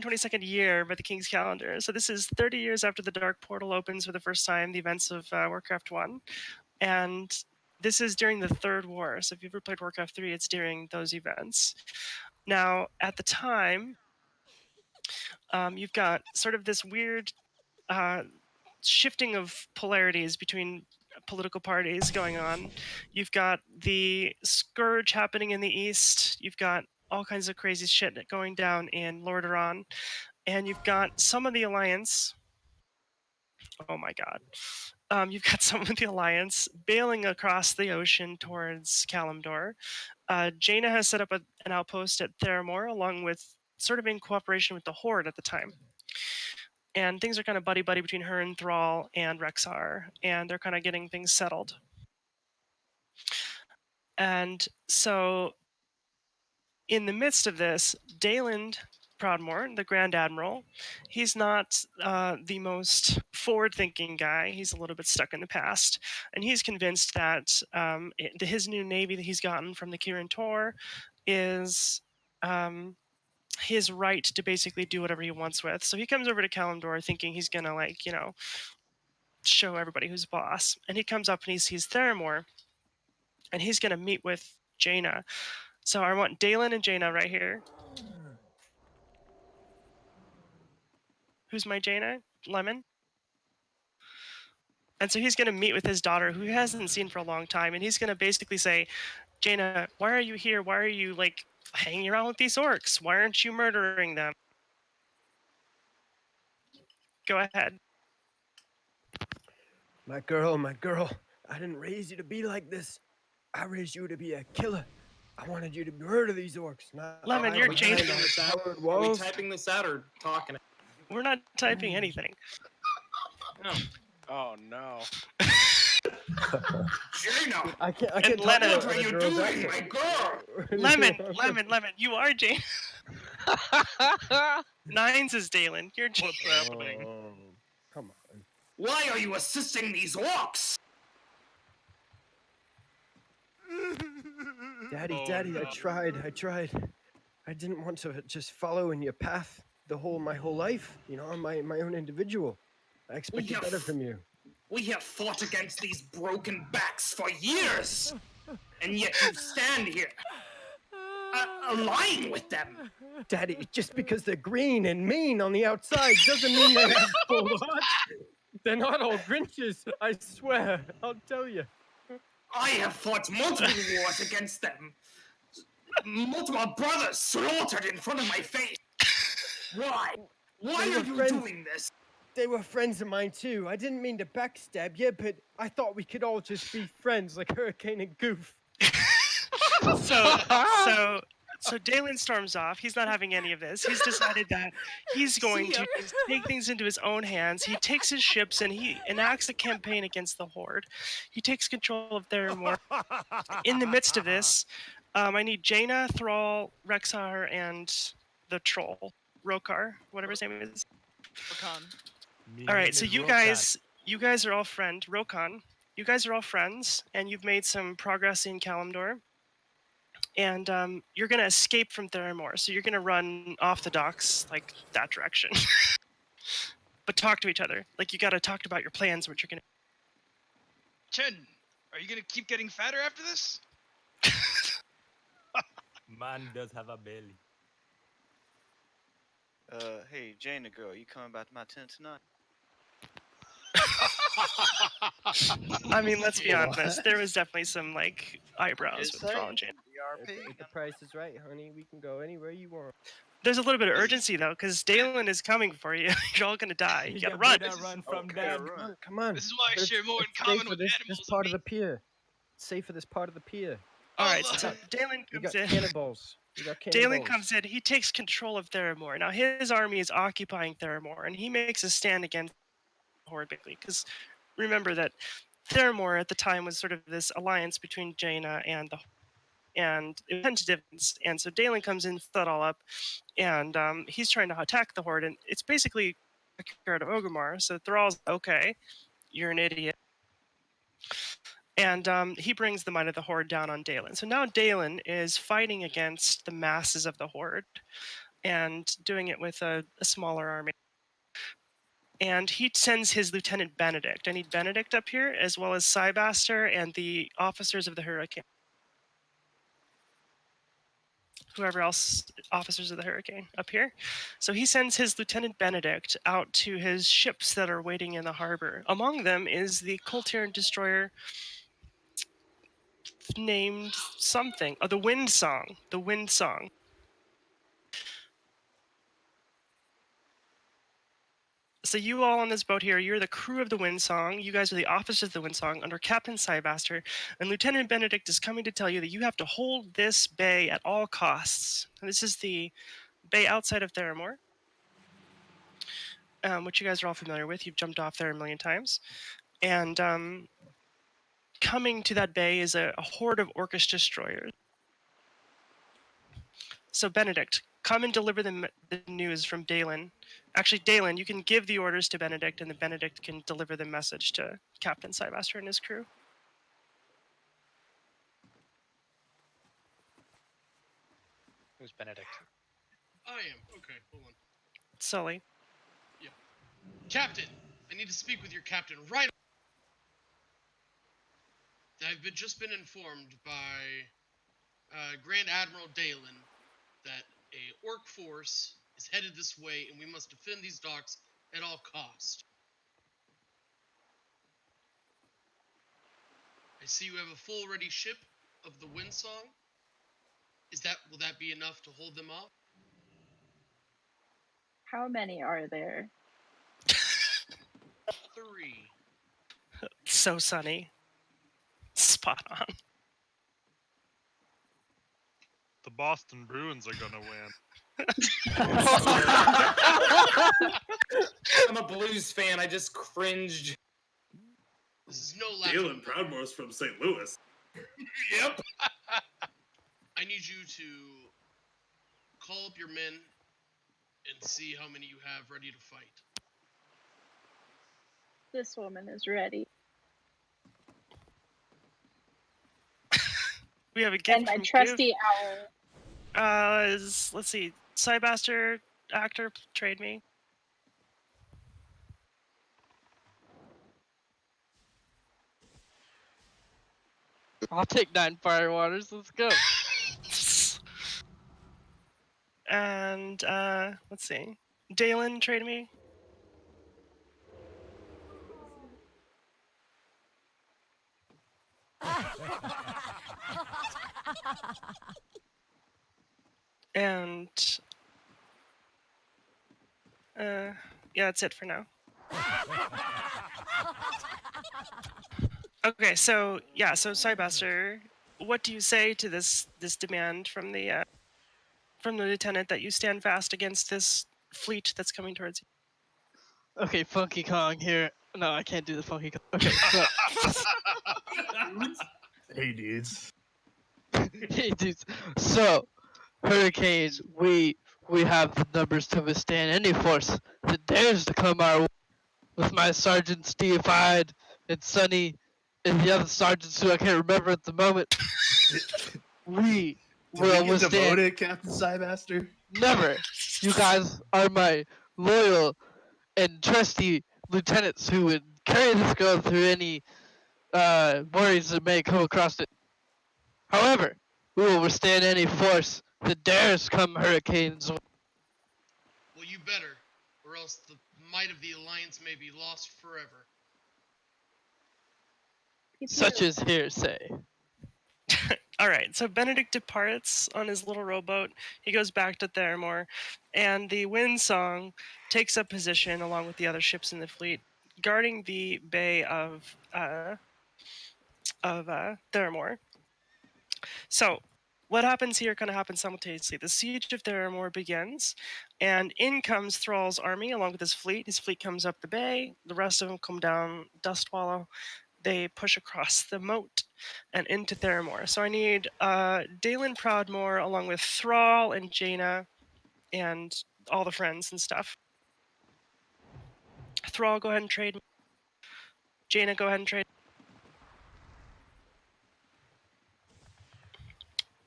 122nd year by the King's calendar. So this is 30 years after the Dark Portal opens for the first time, the events of Warcraft 1. And this is during the Third War. So if you've ever played Warcraft 3, it's during those events. Now, at the time, you've got sort of this weird shifting of polarities between political parties going on. You've got the Scourge happening in the east. You've got all kinds of crazy shit going down in Lordaeron. And you've got some of the Alliance. Oh my god. You've got some of the Alliance bailing across the ocean towards Kalimdor. Jaina has set up an outpost at Theramore, along with sort of in cooperation with the Horde at the time. And things are kind of buddy-buddy between her and Thrall and Rexxar, and they're kind of getting things settled. And so, in the midst of this, Daelin Proudmoore, the Grand Admiral, he's not the most forward-thinking guy. He's a little bit stuck in the past, and he's convinced that his new navy that he's gotten from the Kirin Tor is his right to basically do whatever he wants with. So he comes over to Kalimdor thinking he's gonna, like, you know, show everybody who's boss. And he comes up and he sees Theramore, and he's gonna meet with Jaina. So I want Daelin and Jaina right here. Who's my Jaina? Lemon. And so he's gonna meet with his daughter, who he hasn't seen for a long time, and he's gonna basically say, Jaina, why are you here? Why are you, like, hanging around with these orcs? Why aren't you murdering them? Go ahead. My girl, I didn't raise you to be like this. I raised you to be a killer. I wanted you to murder these orcs. Not Lemon, you're Jaina. Are we typing this out or talking it? We're not typing anything. No. Oh no. Jaina! I can't And talk Lennon, about What are you other girls' doing, accents. my girl? Lemon, you are Jaina. Nines is Daelin. You're Jaina. What's happening? Oh, come on. Why are you assisting these orcs? Daddy, Oh, Daddy, no. I tried. I didn't want to just follow in your path my whole life. You know, I'm my own individual. I expected Yeah. better from you. We have fought against these broken backs for years, and yet you stand here, aligning with them. Daddy, just because they're green and mean on the outside doesn't mean they have full hearts. They're not all Grinches, I swear. I'll tell you. I have fought multiple wars against them. Multiple brothers slaughtered in front of my face. Why? Why They are were you friends. doing this? They were friends of mine too. I didn't mean to backstab you, but I thought we could all just be friends like Hurricane and Goof. So Daelin storms off. He's not having any of this. He's decided that he's going to take things into his own hands. He takes his ships and he enacts a campaign against the Horde. He takes control of Theramore. In the midst of this, I need Jaina, Thrall, Rexxar, and the troll, Rokar, whatever his name is. Rakan. All right, so you guys are all Rokan. You guys are all friends, and you've made some progress in Kalimdor. And you're gonna escape from Theramore, so you're gonna run off the docks, like that direction. But talk to each other. Like, you gotta talk about your plans, what you're gonna. Chen, are you gonna keep getting fatter after this? Man does have a belly. Hey, Jaina girl, you coming back to my tent tonight? I mean, let's be honest. There was definitely some, like, eyebrows Is with there? Thrall and Jaina. If the price is right, honey, we can go anywhere you want. There's a little bit of urgency, though, because Daelin is coming for you. You're all gonna die. You gotta run. Run from Okay, them. run. Come on. This is why I But share more in it's common safe with for this animals. part of and the pier. It's safe for this part of the pier. All right, Oh, so Daelin We comes got in. cannonballs. Daelin comes in. He takes control of Theramore. Now his army is occupying Theramore, and he makes a stand against the Horde, because remember that Theramore at the time was sort of this alliance between Jaina and the and it went to dividends. And so Daelin comes in, sets that all up, and he's trying to attack the Horde, and it's basically a card of Orgrimmar. So Thrall's okay, you're an idiot. And he brings the might of the Horde down on Daelin. So now Daelin is fighting against the masses of the Horde. and doing it with a smaller army. And he sends his Lieutenant Benedict. I need Benedict up here, as well as Cybaster and the officers of the Hurricane. Whoever else, officers of the Hurricane, up here. So he sends his Lieutenant Benedict out to his ships that are waiting in the harbor. Among them is the Coltern destroyer named something. Oh, the Wind Song. The Wind Song. So you all on this boat here, you're the crew of the Wind Song. You guys are the officers of the Wind Song under Captain Cybaster. And Lieutenant Benedict is coming to tell you that you have to hold this bay at all costs. And this is the bay outside of Theramore, which you guys are all familiar with. You've jumped off there a million times. And coming to that bay is a horde of Orcish destroyers. So Benedict, come and deliver the news from Dalen. Actually, Dalen, you can give the orders to Benedict, and the Benedict can deliver the message to Captain Cybaster and his crew. Who's Benedict? I am. Okay, hold on. Sully. Captain, I need to speak with your captain right. I've just been informed by Grand Admiral Dalen that a orc force is headed this way, and we must defend these docks at all cost. I see you have a full ready ship of the Windsong. Will that be enough to hold them off? How many are there? 3. So sunny. Spot on. The Boston Bruins are gonna win. I'm a Blues fan. I just cringed. This is no laughing. Dalen Proudmore's from St. Louis. Yep. I need you to call up your men and see how many you have ready to fight. This woman is ready. We have a gift And my from trusty owl. let's see, Cybaster, actor, trade me. I'll take 9 fire waters. Let's go. And let's see, Dalen, trade me. And yeah, that's it for now. Okay, so yeah, so Cybaster, what do you say to this demand from the lieutenant that you stand fast against this fleet that's coming towards you? Okay, Funky Kong here. No, I can't do the Funky Kong. Okay, so Hey, dudes. hey dudes. So Hurricanes, we have the numbers to withstand any force that dares to come our way. With my Sergeant Steve Hyde and Sonny and the other sergeants who I can't remember at the moment, we will withstand. Demoted, Captain Cybaster? Never. You guys are my loyal and trusty lieutenants who would carry this girl through any worries that may come across it. However, we will withstand any force that dares come Hurricanes. Well, you better, or else the might of the Alliance may be lost forever. Such as hearsay. All right, so Benedict departs on his little rowboat. He goes back to Theramore, and the Windsong takes up position along with the other ships in the fleet, guarding the bay of Theramore. So, what happens here kind of happens simultaneously. The siege of Theramore begins, and in comes Thrall's army along with his fleet. His fleet comes up the bay. The rest of them come down Dustwallow. They push across the moat and into Theramore. So I need Dalen Proudmore along with Thrall and Jaina and all the friends and stuff. Thrall, go ahead and trade. Jaina, go ahead and trade.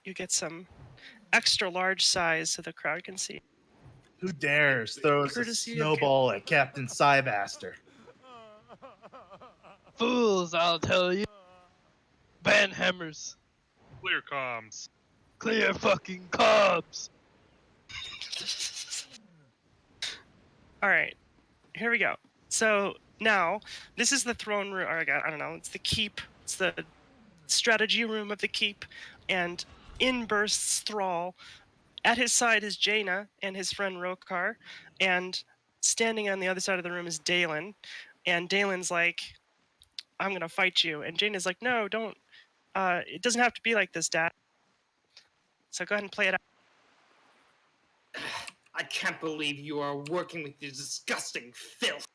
You get some extra large size so the crowd can see. Who dares throws a Courtesy of snowball at Captain Cybaster? Fools, I'll tell you. Ban hammers. Clear comms. Clear fucking cobs. All right, here we go. So now this is the throne room. Or I don't know. It's the keep. It's the strategy room of the keep, and in bursts Thrall. At his side is Jaina and his friend Rokar, and standing on the other side of the room is Dalen. And Dalen's like, "I'm gonna fight you," and Jaina's like, "No, don't. It doesn't have to be like this, Dad. So go ahead and play it out." I can't believe you are working with this disgusting filth.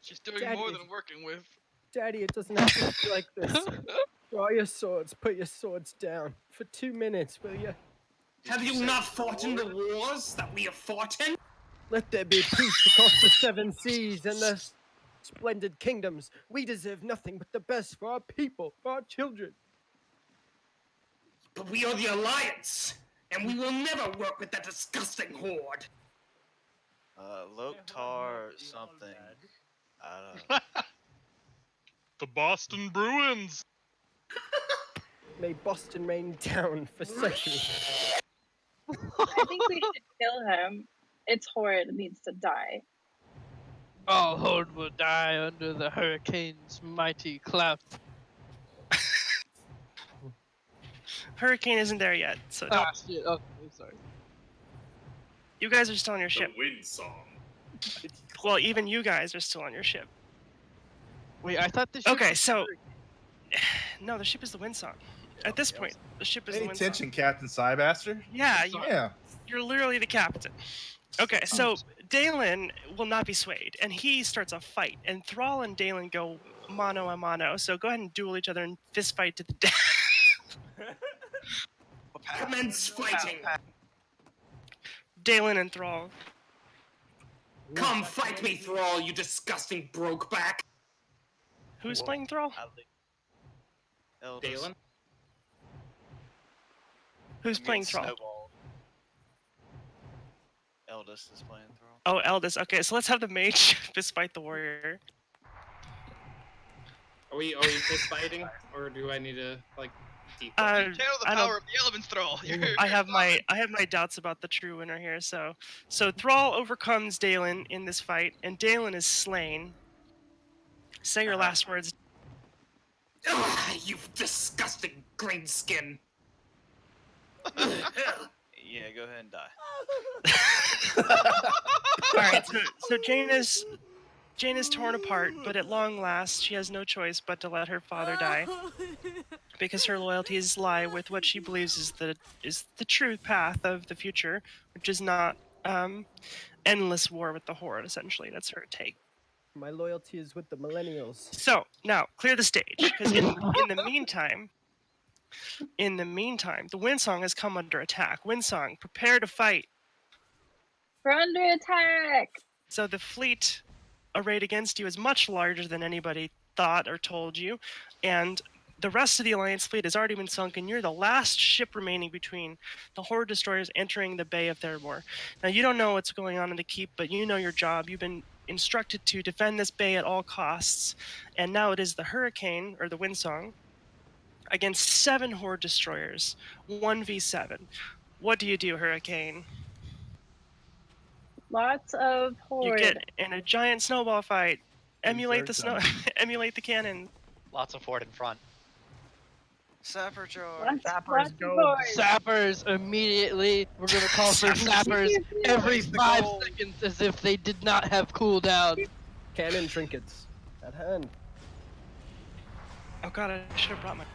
She's doing Daddy more is- than working with. Daddy, it doesn't have to be like this. Draw your swords. Put your swords down. For 2 minutes, will you? Have you not fought in the wars that we have fought in? Let there be peace across the 7 seas and the splendid kingdoms. We deserve nothing but the best for our people, for our children. But we are the Alliance, and we will never work with that disgusting horde. Loktar something. I don't know. The Boston Bruins. May Boston rain down for centuries. I think we should kill him. It's Horde needs to die. All horde will die under the hurricane's mighty cleft. Hurricane isn't there yet, so Ah, shit. Okay, sorry. you guys are still on your The ship. wind song. Well, even you guys are still on your ship. Wait, I thought this. Okay, so no, the ship is the Windsong. At this point, the ship is Pay the Windsong. attention, Captain Cybaster. Yeah, Yeah. you're literally the captain. Okay, so Dalen will not be swayed, and he starts a fight, and Thrall and Dalen go mano a mano. So go ahead and duel each other and fist fight to the death. Commence fighting. Dalen and Thrall. Come fight me, Thrall, you disgusting brokeback. Who's playing Thrall? Eldest. Dalen? Who's I'm playing getting Thrall? snowballed. Eldest is playing Thrall. Oh, Eldest. Okay, so let's have the mage fist fight the warrior. Are we fist fighting, or do I need to like deep? Uh, Channel the I don't- power of the elements, Thrall. I have my doubts about the true winner here. So Thrall overcomes Dalen in this fight, and Dalen is slain. Say your last words. Ugh, you disgusting green skin. Yeah, go ahead and die. All right, so Jane is torn apart, but at long last, she has no choice but to let her father die, because her loyalties lie with what she believes is the true path of the future, which is not endless war with the Horde. Essentially, that's her take. My loyalty is with the millennials. So now clear the stage, because in the meantime, the Windsong has come under attack. Windsong, prepare to fight. We're under attack! So the fleet arrayed against you is much larger than anybody thought or told you, and the rest of the Alliance fleet has already been sunk, and you're the last ship remaining between the Horde destroyers entering the Bay of Theramore. Now, you don't know what's going on in the Keep, but you know your job. You've been instructed to defend this bay at all costs, and now it is the Hurricane, or the Windsong, against 7 Horde destroyers, 1v7. What do you do, Hurricane? Lots of Horde. You get in a giant snowball fight. Emulate the Insert emulate the cannon. Lots of horde in front. Sapper charge. Lots, Sappers lots of go. Horde. Sappers immediately. We're gonna call for sappers every 5 seconds, as if they did not have cooldown. Cannon trinkets at hand. Oh god, I should have brought my.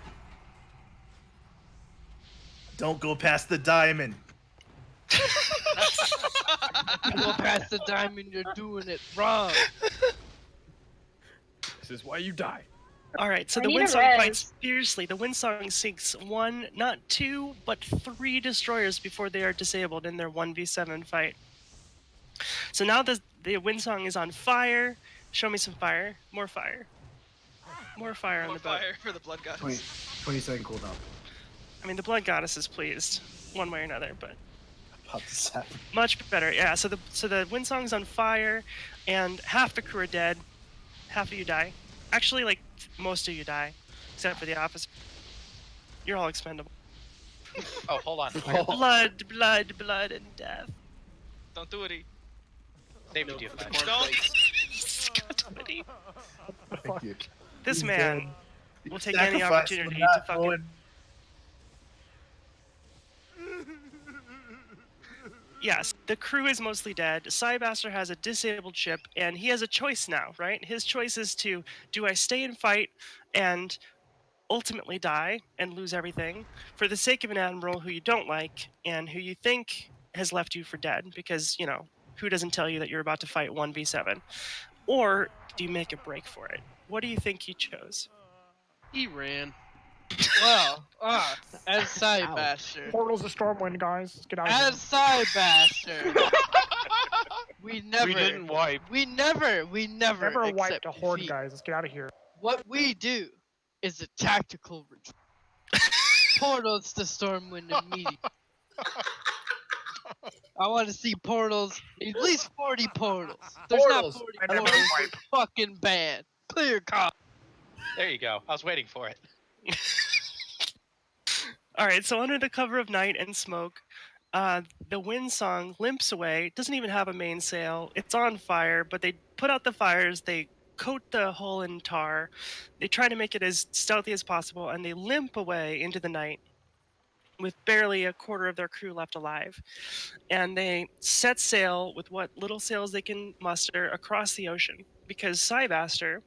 Don't go past the diamond. Go past the diamond, you're doing it wrong. This is why you die. All right, so I the need a Windsong res. fights fiercely. The Windsong sinks 1, not 2, but 3 destroyers before they are disabled in their 1v7 fight. So now the Windsong is on fire. Show me some fire. More fire. More fire on More the boat. fire for the blood goddess. 20 second cooldown. I mean, the Blood Goddess is pleased, one way or another, but About the sapper. Much better, yeah. So the Windsong's on fire, and half the crew are dead. Half of you die. Actually, like most of you die, except for the officer. You're all expendable. Oh, hold on. Blood, blood, blood, and death. Don't do it. Save it, Flash. Don't. Scotty. Thank you. This He's man dead. will You take any sacrificed him opportunity not to fucking. going- Yes, the crew is mostly dead. Cybaster has a disabled ship, and he has a choice now, right? His choice is to, do I stay and fight and ultimately die and lose everything for the sake of an admiral who you don't like and who you think has left you for dead? Because, you know, who doesn't tell you that you're about to fight 1v7? Or do you make a break for it? What do you think he chose? He ran. Well, as Cybaster. Portal's a Stormwind, guys. Let's get out of here. As Cybaster. we never. We didn't wipe. We never Never wiped accept a horde, defeat. guys. Let's get out of here. What we do is a tactical retreat. Portals to Stormwind immediately. I want to see portals, at least 40 portals. There's Portals. not 40 I never portals. wipe. It's fucking banned. Clear cop. There you go. I was waiting for it. All right, so under the cover of night and smoke, the Windsong limps away. Doesn't even have a mainsail. It's on fire, but they put out the fires. They coat the hull in tar. They try to make it as stealthy as possible, and they limp away into the night with barely a quarter of their crew left alive. And they set sail with what little sails they can muster across the ocean, because Cybaster,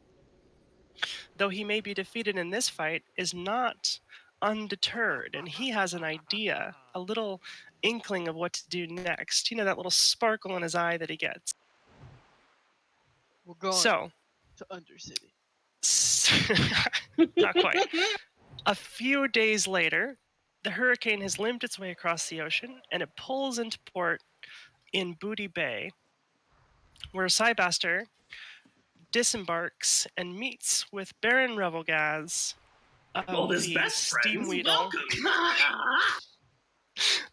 though he may be defeated in this fight, is not undeterred, and he has an idea, a little inkling of what to do next. You know, that little sparkle in his eye that he gets. We're going So, to Undercity. not quite. A few days later, the hurricane has limped its way across the ocean, and it pulls into port in Booty Bay, where Cybaster disembarks and meets with Baron Revelgaz of the Steamweedle.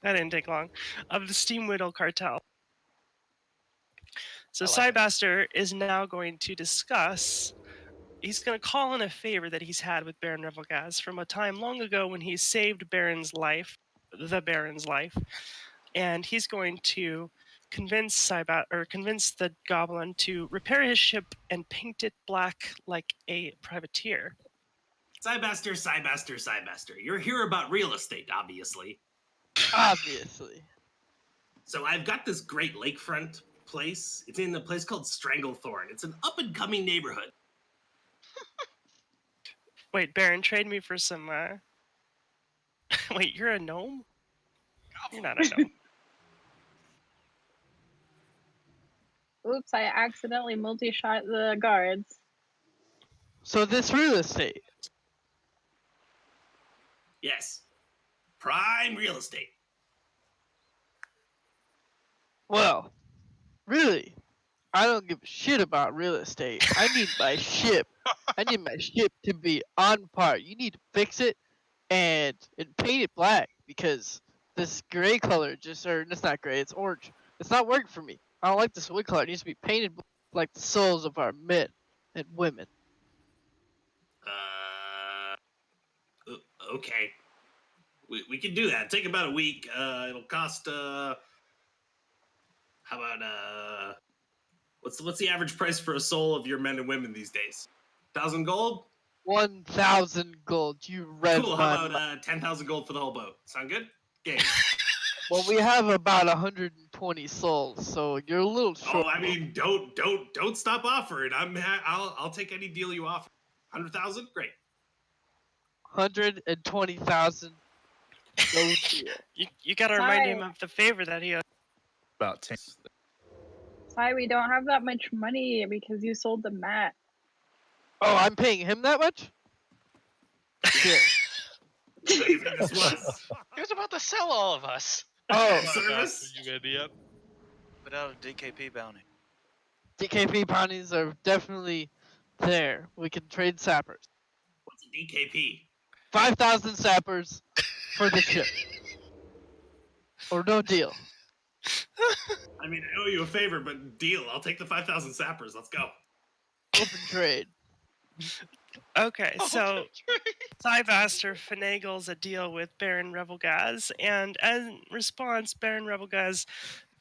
That didn't take long. Of the Steamweedle cartel. So I like it. Cybaster is now going to discuss. He's going to call in a favor that he's had with Baron Revelgaz from a time long ago when he saved Baron's life, the Baron's life, and he's going to convince convince the Goblin to repair his ship and paint it black like a privateer. Cybaster. You're here about real estate, obviously. Obviously. So I've got this great lakefront place. It's in a place called Stranglethorn. It's an up-and-coming neighborhood. Wait, Baron, trade me for some. Wait, you're a gnome? You're not a gnome. Oops, I accidentally multi-shot the guards. So this real estate. Yes. Prime real estate. Well, really, I don't give a shit about real estate. I need my ship. I need my ship to be on par. You need to fix it and paint it black because this gray color it's not gray, it's orange. It's not working for me. I don't like this wood color. It needs to be painted like the souls of our men and women. Okay. We can do that. Take about a week. It'll cost how about what's the average price for a soul of your men and women these days? 1,000 gold? 1,000 gold. You read Cool. my How about 10,000 gold for the whole boat? Sound good? Game. Well, we have about 120 souls, so you're a little short. Oh, I mean, don't stop offering. I'll take any deal you offer. 100,000, great. 120,000. No deal. You gotta remind him Sorry. of the favor that he owes. About 10. Sorry, we don't have that much money because you sold the mat. Oh, I'm paying him that much? Shit. What do you think this was? He was about to sell all of us. Oh, Service? You idiot. Without a DKP bounty. DKP bounties are definitely there. We can trade sappers. What's a DKP? 5,000 sappers for the ship. Or no deal. I mean, I owe you a favor, but deal. I'll take the 5,000 sappers. Let's go. Open trade. Okay, so Cyvaster finagles a deal with Baron Rebelgaz, and as response, Baron Rebelgaz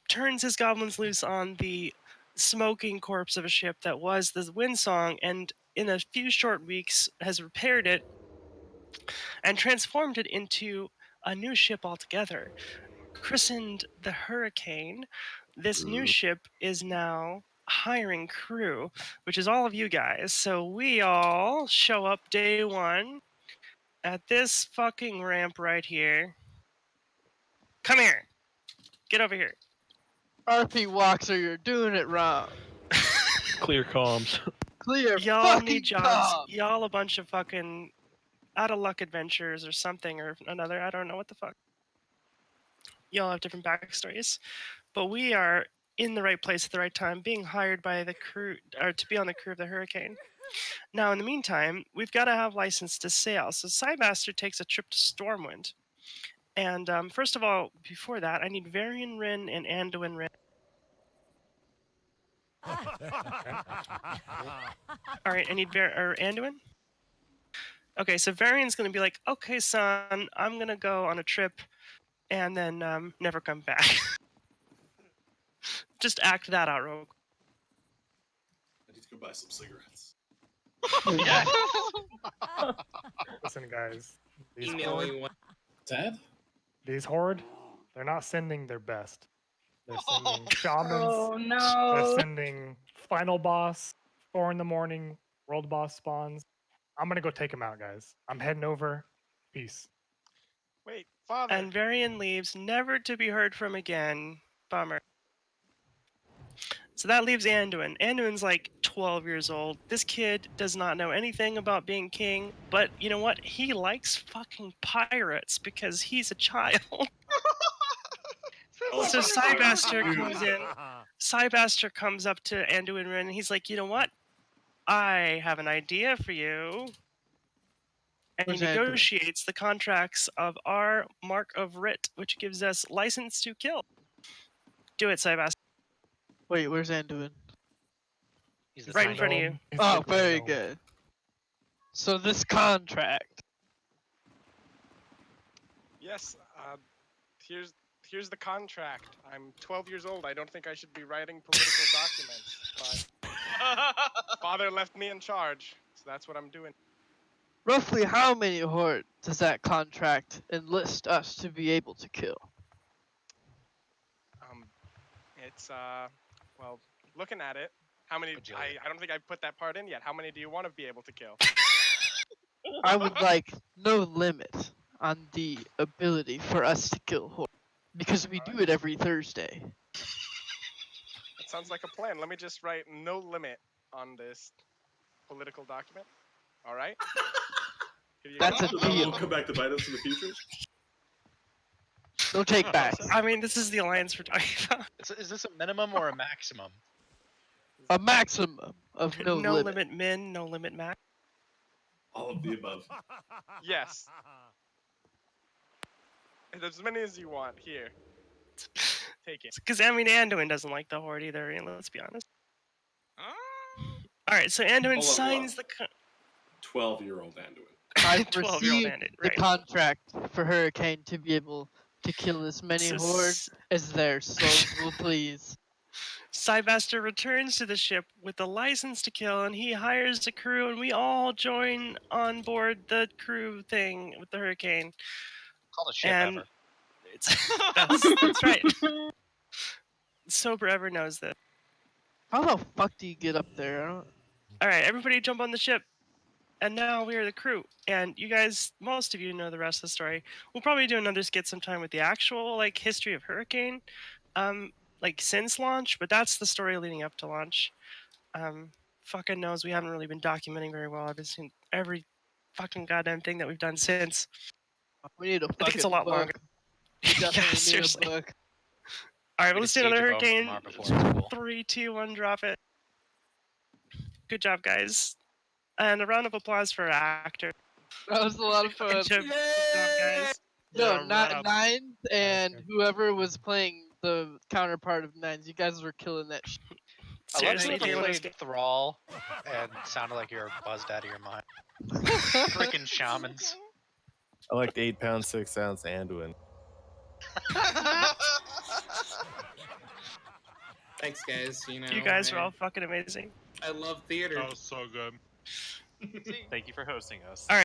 turns his goblins loose on the smoking corpse of a ship that was the Windsong, and in a few short weeks has repaired it and transformed it into a new ship altogether. Christened the Hurricane, this new ship is now hiring crew, which is all of you guys. So we all show up day one at this fucking ramp right here. Come here. Get over here. RP Walker, you're doing it wrong. Clear comms. Clear Y'all fucking need jobs. comms. Y'all a bunch of fucking out of luck adventures or something or another. I don't know what the fuck. Y'all have different backstories. But we are in the right place at the right time, being hired by the crew, or to be on the crew of the Hurricane. Now, in the meantime, we've got to have license to sail. So Cymaster takes a trip to Stormwind. And first of all, before that, I need Varian Rin and Anduin Rin. All right, I need Anduin. Okay, so Varian's going to be like, okay, son, I'm going to go on a trip and then never come back. Just act that out real quick. I need to go buy some cigarettes. Listen, guys. These Email horde, me one. Dad? these horde, they're not sending their best. They're sending shamans. Oh They're no. sending final boss, 4 in the morning, world boss spawns. I'm gonna go take them out, guys. I'm heading over. Peace. Wait, father. And Varian leaves, never to be heard from again. Bummer. So that leaves Anduin. Anduin's like 12 years old. This kid does not know anything about being king, but you know what? He likes fucking pirates because he's a child. So Cybaster comes in. Cybaster comes up to Anduin Rin and he's like, you know what? I have an idea for you. And Where's he Anduin? negotiates the contracts of our Mark of Writ, which gives us license to kill. Do it, Cybaster. Wait, where's Anduin? He's Right in front of you. Oh, very good. So this contract. Yes, here's the contract. I'm 12 years old. I don't think I should be writing political documents, but father left me in charge, so that's what I'm doing. Roughly how many horde does that contract enlist us to be able to kill? It's well, looking at it, how many? I don't think I put that part in yet. How many do you want to be able to kill? I would like no limit on the ability for us to kill horde, because we do it every Thursday. That sounds like a plan. Let me just write no limit on this political document. All right. Here you That's go. a deal. We'll come back to bite us in the future. No take back. I mean, this is the alliance we're talking about. Is this a minimum or a maximum? A maximum of no, No limit. limit min, no limit max. All of the above. Yes. As many as you want. Here. Take it. Because, I mean, Anduin doesn't like the Horde either, and let's be honest. Alright, so Anduin Hold on, signs the... 12-year-old Anduin. I 12-year-old received Anduin, the right. contract for Hurricane to be able to kill as many So hordes as their souls will please. Cybaster returns to the ship with the license to kill, and he hires a crew, and we all join on board the crew thing with the Hurricane. Call the ship And ever. that's right. Sober Ever knows that. How the fuck do you get up there? I don't... Alright, everybody jump on the ship. And now we are the crew. And you guys, most of you know the rest of the story. We'll probably do another skit sometime with the actual like history of Hurricane. Like since launch, but that's the story leading up to launch. Fucking knows we haven't really been documenting very well. I've been seeing every fucking goddamn thing that we've done since. We need a I fucking think it's a lot book. longer. We definitely need seriously. a book. Alright, We let's did do another Siege of Hurricane. Omar before, it's cool. 3, 2, 1, drop it. Good job, guys. And a round of applause for our actor. That was a lot of fun. Good job, guys. Yo, Yeah, right up. Nine and whoever was playing the counterpart of Nines. You guys were killing that shit. I love Seriously, that you Taylor, played Thrall and sounded like you were buzzed out of your mind. Freaking shamans. I liked 8 pound 6 ounce Anduin. Thanks, guys. You know, You guys are man, all fucking amazing. I love theater. so good. Thank you for hosting us. All right.